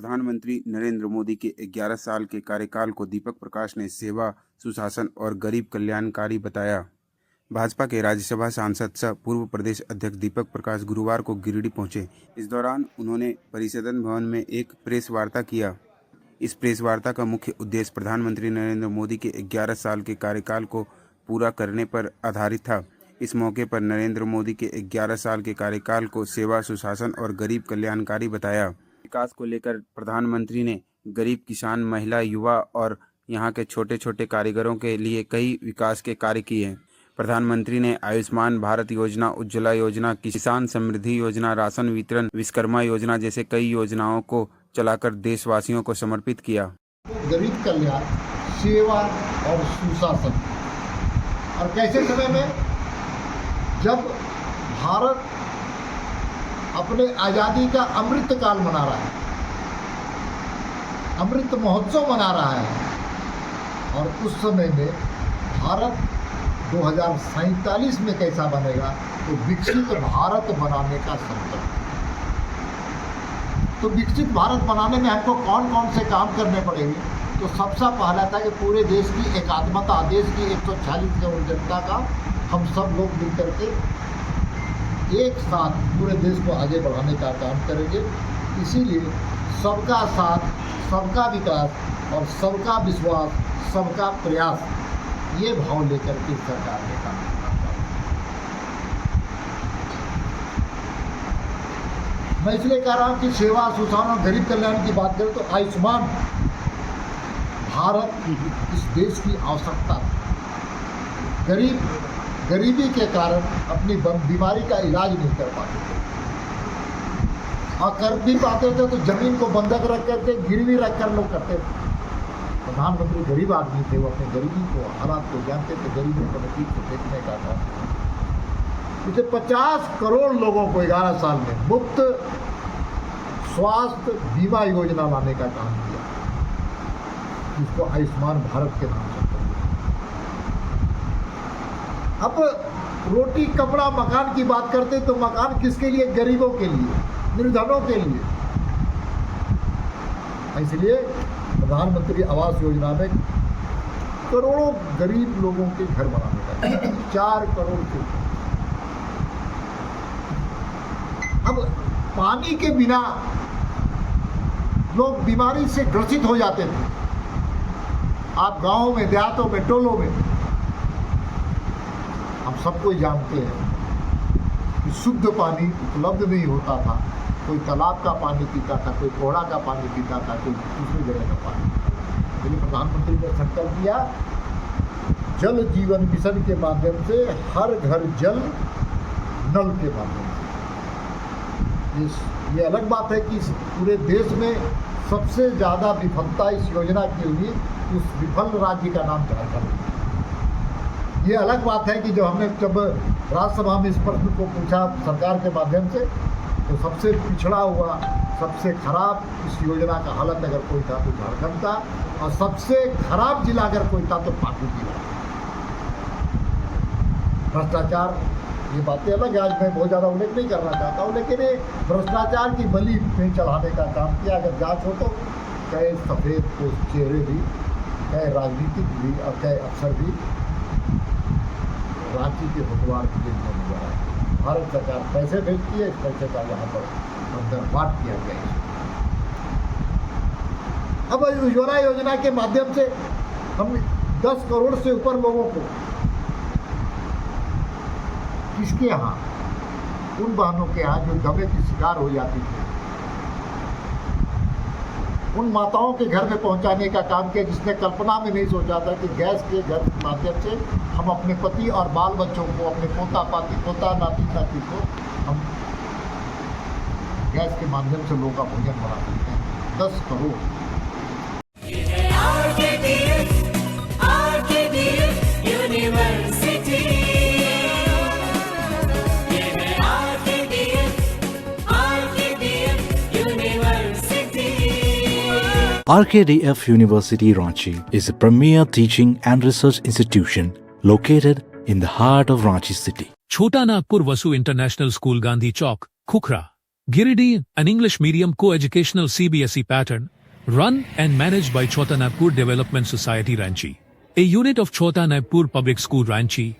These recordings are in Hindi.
प्रधानमंत्री नरेंद्र मोदी के 11 साल के कार्यकाल को दीपक प्रकाश ने सेवा, सुशासन और गरीब कल्याणकारी बताया। भाजपा के राज्यसभा सांसद सह पूर्व प्रदेश अध्यक्ष दीपक प्रकाश गुरुवार को गिरिडीह पहुंचे। इस दौरान उन्होंने परिसदन भवन में एक प्रेस वार्ता किया। इस प्रेस वार्ता का मुख्य उद्देश्य प्रधानमंत्री नरेंद्र मोदी के 11 साल के कार्यकाल को पूरा करने पर आधारित था। इस मौके पर नरेंद्र मोदी के 11 साल के कार्यकाल को सेवा, सुशासन और गरीब कल्याणकारी बताया। विकास को लेकर प्रधानमंत्री ने गरीब किसान, महिला, युवा और यहाँ के छोटे छोटे कारीगरों के लिए कई विकास के कार्य किए। प्रधानमंत्री ने आयुष्मान भारत योजना, उज्ज्वला योजना, किसान समृद्धि योजना, राशन वितरण, विश्वकर्मा योजना जैसे कई योजनाओं को चलाकर देशवासियों को समर्पित किया। गरीब कल्याण, सेवा और सुशासन। और कैसे समय में जब भारत अपने आज़ादी का अमृत काल मना रहा है, अमृत महोत्सव मना रहा है, और उस समय में भारत 2047 में कैसा बनेगा, तो विकसित भारत बनाने का संकल्प। तो विकसित भारत बनाने में हमको कौन कौन से काम करने पड़ेंगे? तो सबसे पहला था कि पूरे देश की एकात्मता, देश की 146 करोड़ जनता का हम सब लोग मिलकर के एक साथ पूरे देश को आगे बढ़ाने का काम करेंगे। इसीलिए सबका साथ, सबका विकास और सबका विश्वास, सबका प्रयास, ये भाव लेकर के सरकार ने काम किया। मैं इसलिए कह रहा हूँ कि सेवा, सुशासन और गरीब कल्याण की बात करें तो आयुष्मान भारत इस देश की आवश्यकता है। गरीबी के कारण अपनी बीमारी का इलाज नहीं कर पाते थे, और कर भी पाते थे तो जमीन को बंधक रख करके, गिरवी रख कर लोग करते थे। प्रधानमंत्री गरीब आदमी थे, वो अपनी गरीबी को, हालात को जानते थे, गरीबों को नतीज को देखने का काम। इसे 50 करोड़ लोगों को 11 साल में मुफ्त स्वास्थ्य बीमा योजना लाने का काम किया, जिसको आयुष्मान भारत के नाम से। अब रोटी, कपड़ा, मकान की बात करते तो मकान किसके लिए? गरीबों के लिए, निर्धनों के लिए। इसलिए प्रधानमंत्री आवास योजना में करोड़ों गरीब लोगों के घर बनाने का 4 करोड़ के। अब पानी के बिना लोग बीमारी से ग्रसित हो जाते थे। आप गांवों में, देहातों में, टोलों में हम सबको जानते हैं कि शुद्ध पानी उपलब्ध नहीं होता था। कोई तालाब का पानी पीता था, कोई कोड़ा का पानी पीता था, कोई दूसरी जगह का पानी। इसलिए प्रधानमंत्री ने संकल्प किया, जल जीवन मिशन के माध्यम से हर घर जल, नल के माध्यम से। ये अलग बात है कि पूरे देश में सबसे ज़्यादा विफलता इस योजना की हुई, उस विफल राज्य का नाम झारखंड। ये अलग बात है कि जब राज्यसभा में इस प्रश्न को पूछा सरकार के माध्यम से, तो सबसे पिछड़ा हुआ, सबसे खराब इस योजना का हालत अगर कोई था तो झारखंड था, और सबसे खराब जिला अगर कोई था तो पाकुड़ जिला। भ्रष्टाचार, ये बातें अलग है, आज मैं बहुत ज़्यादा उल्लेख नहीं करना चाहता हूँ, लेकिन ये भ्रष्टाचार की बलि में चढ़ाने का काम किया। अगर जाँच हो तो कई सफ़ेद पोस्ट चेहरे भी, कई राजनीतिक भी और कई अफसर भी रांची के होटवार की जेल में हुआ है। भारत सरकार पैसे भेजती है, इस पैसे का यहाँ पर अंतर्पात किया गया है। अब उज्ज्वला योजना के माध्यम से हम 10 करोड़ से ऊपर लोगों को, किसके यहाँ? उन बहनों के यहाँ जो दमे की शिकार हो जाती थी, उन माताओं के घर में पहुंचाने का काम किया, जिसने कल्पना में नहीं सोचा था कि गैस के घर के माध्यम से हम अपने पति और बाल बच्चों को, अपने पोता नाती को हम गैस के माध्यम से लोगों का भोजन बना सकते हैं। 10 crore. RKDF University Ranchi is a premier teaching and research institution located in the heart of Ranchi city. Chota Nagpur Vasu international school, Gandhi Chowk, Khukhra. Giridih, an English medium co-educational CBSE pattern, run and managed by Chota Nagpur Development Society Ranchi, a unit of Chota Nagpur Public School Ranchi।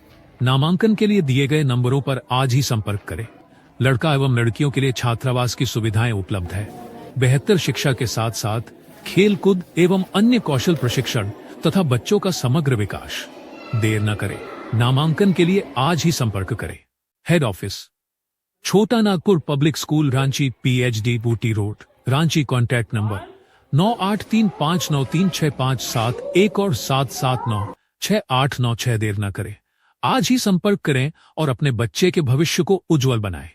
नामांकन के लिए दिए गए नंबरों पर आज ही संपर्क करें। लड़का एवं लड़कियों के लिए छात्रावास की सुविधाएं उपलब्ध है। बेहतर शिक्षा के साथ साथ खेल कूद एवं अन्य कौशल प्रशिक्षण तथा बच्चों का समग्र विकास। देर न करें, नामांकन के लिए आज ही संपर्क करें। हेड ऑफिस, छोटा Nagpur public school Ranchi, PhD बूटी रोड, रांची। कॉन्टैक्ट नंबर 9835936571 और 77968996। देर न करें, आज ही संपर्क करें और अपने बच्चे के भविष्य को उज्जवल बनाएं।